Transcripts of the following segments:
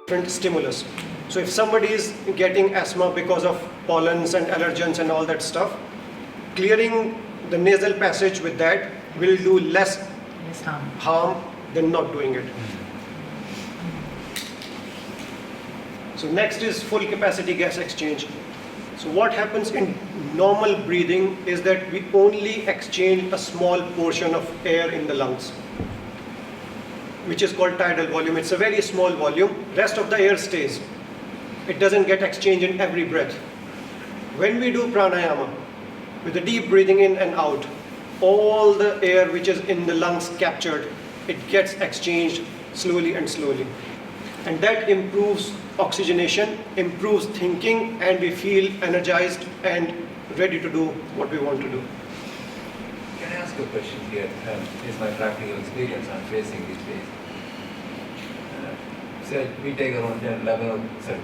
different stimulus. So if somebody is getting asthma because of pollens and allergens and all that stuff, clearing the nasal passage with that will do less harm than not doing it. So next is full capacity gas exchange. So what happens in normal breathing is that we only exchange a small portion of air in the lungs, which is called tidal volume. It's a very small volume. Rest of the air stays. It doesn't get exchanged in every breath. When we do pranayama, with the deep breathing in and out, all the air which is in the lungs captured, it gets exchanged slowly and slowly. And that improves oxygenation, improves thinking, and we feel energized and ready to do what we want to do. Can I ask you a question here? This is my practical experience I'm facing these days. So we take around 10, 11, or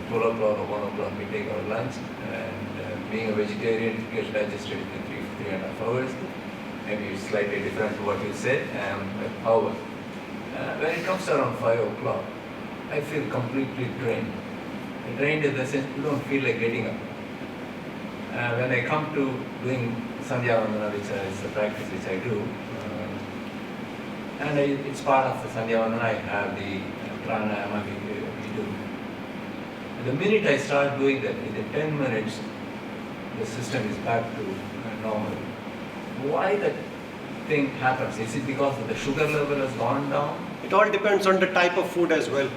12 o'clock or 1 o'clock, we take our lunch, and being a vegetarian, it gets digested in 3.5 hours. Maybe it's slightly different to what you said, hour. When it comes around 5 o'clock, I feel completely drained. Drained in the sense you don't feel like getting up. When I come to doing Sandhya Vandana, which is a practice which I do, and it's part of the Sandhya Vandana, I have the pranayama we do. And the minute I start doing that, within 10 minutes, the system is back to normal. Why that thing happens? Is it because the sugar level has gone down? It all depends on the type of food as well.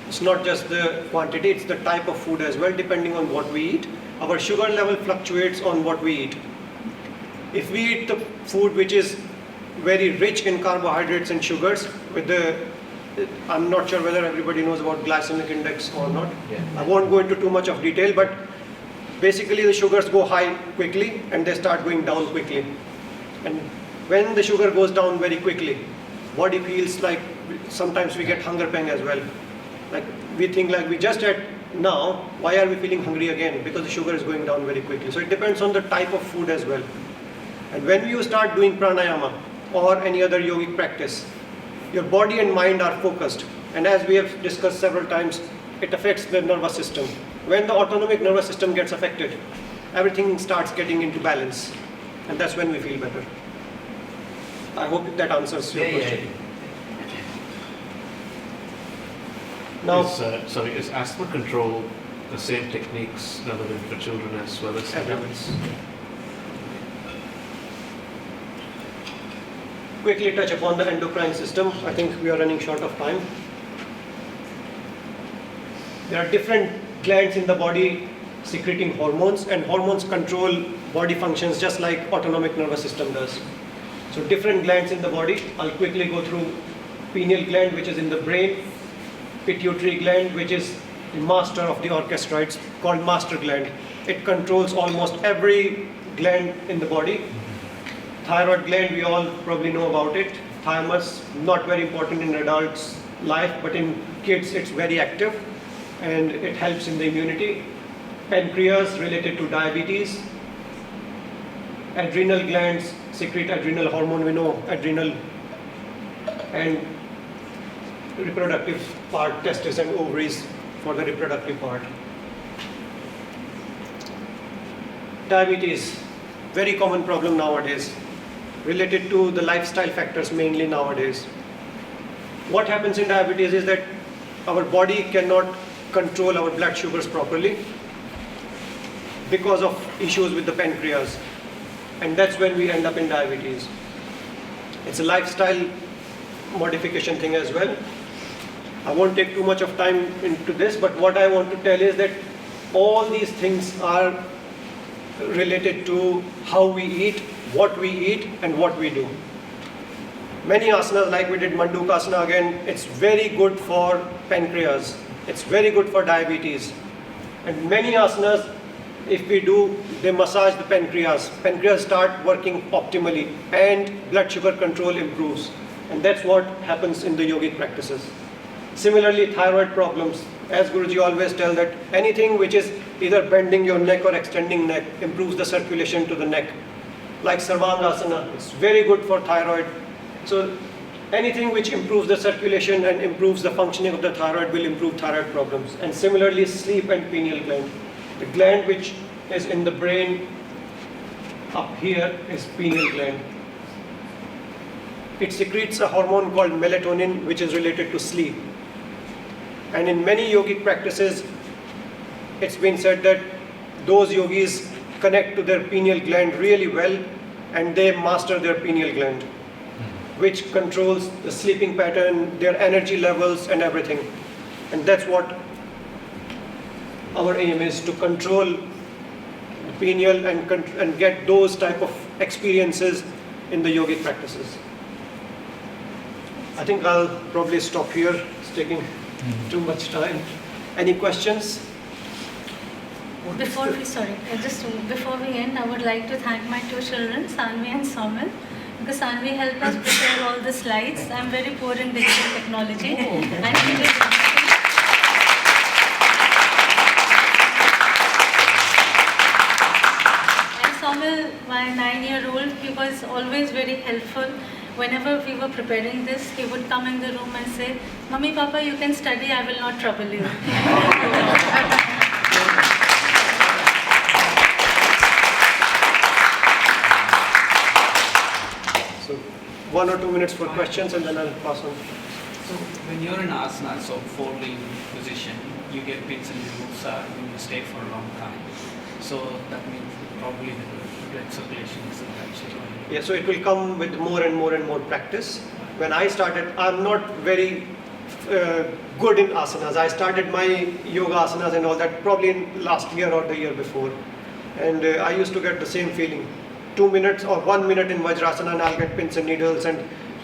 It's not just the quantity, it's the type of food as well, depending on what we eat. Our sugar level fluctuates on what we eat. If we eat the food which is very rich in carbohydrates and sugars, I'm not sure whether everybody knows about glycemic index or not. Yeah. I won't go into too much of detail, but basically the sugars go high quickly and they start going down quickly. And when the sugar goes down very quickly, body feels like sometimes we get hunger pang as well. Like we think like we just ate now, why are we feeling hungry again? Because the sugar is going down very quickly. So it depends on the type of food as well. And when you start doing pranayama or any other yogic practice, your body and mind are focused. And as we have discussed several times, it affects the nervous system. When the autonomic nervous system gets affected, everything starts getting into balance. And that's when we feel better. I hope that answers your question. Now, is asthma control the same techniques relevant for children as well as adults? Quickly touch upon the endocrine system. I think we are running short of time. There are different glands in the body secreting hormones, and hormones control body functions just like autonomic nervous system does. So different glands in the body. I'll quickly go through pineal gland, which is in the brain, pituitary gland, which is the master of the orchestra. It's called master gland. It controls almost every gland in the body. Thyroid gland, we all probably know about it. Thymus, not very important in adults' life, but in kids it's very active and it helps in the immunity. Pancreas, related to diabetes. Adrenal glands secrete adrenal hormone, we know adrenal. And reproductive part, testes and ovaries for the reproductive part. Diabetes, very common problem nowadays, related to the lifestyle factors mainly nowadays. What happens in diabetes is that our body cannot control our blood sugars properly because of issues with the pancreas, and that's when we end up in diabetes. It's a lifestyle modification thing as well. I won't take too much of time into this, but what I want to tell is that all these things are related to how we eat, what we eat, and what we do. Many asanas, like we did Mandukasana again, it's very good for pancreas, it's very good for diabetes. And many asanas, if we do, they massage the pancreas. Pancreas start working optimally and blood sugar control improves. And that's what happens in the yogic practices. Similarly, thyroid problems, as Guruji always tell that anything which is either bending your neck or extending neck improves the circulation to the neck. Like Sarvangasana, it's very good for thyroid. So anything which improves the circulation and improves the functioning of the thyroid will improve thyroid problems. And similarly, sleep and pineal gland. The gland which is in the brain up here is pineal gland. It secretes a hormone called melatonin, which is related to sleep. And in many yogic practices, it's been said that those yogis connect to their pineal gland really well, and they master their pineal gland, which controls the sleeping pattern, their energy levels and everything. And that's what our aim is, to control the pineal and get those type of experiences in the yogic practices. I think I'll probably stop here. It's taking too much time. Any questions? Before we end, I would like to thank my two children, Sanvi and Somil, because Sanvi helped us prepare all the slides. I'm very poor in digital technology. And he did everything. And Somil, my 9-year-old, he was always very helpful. Whenever we were preparing this, he would come in the room and say, "Mummy, Papa, you can study, I will not trouble you." So 1 or 2 minutes for questions, and then I'll pass on. So when you're in asana, so folding position, you get pins and needles, you stay for a long time. So that means probably the blood circulation isn't actually going. Yeah, so it will come with more and more and more practice. When I started, I'm not very good in asanas. I started my yoga asanas and all that probably in last year or the year before. And I used to get the same feeling. 2 minutes or 1 minute in Vajrasana and I'll get pins and needles, and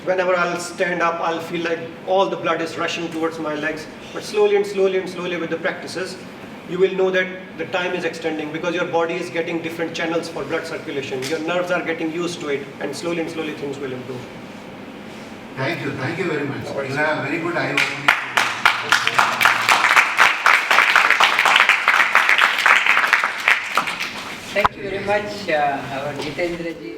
whenever I'll stand up, I'll feel like all the blood is rushing towards my legs. But slowly and slowly and slowly with the practices, you will know that the time is extending because your body is getting different channels for blood circulation. Your nerves are getting used to it, and slowly things will improve. Thank you very much. You have a very good eye-opening. Thank you very much, our Jitendra ji.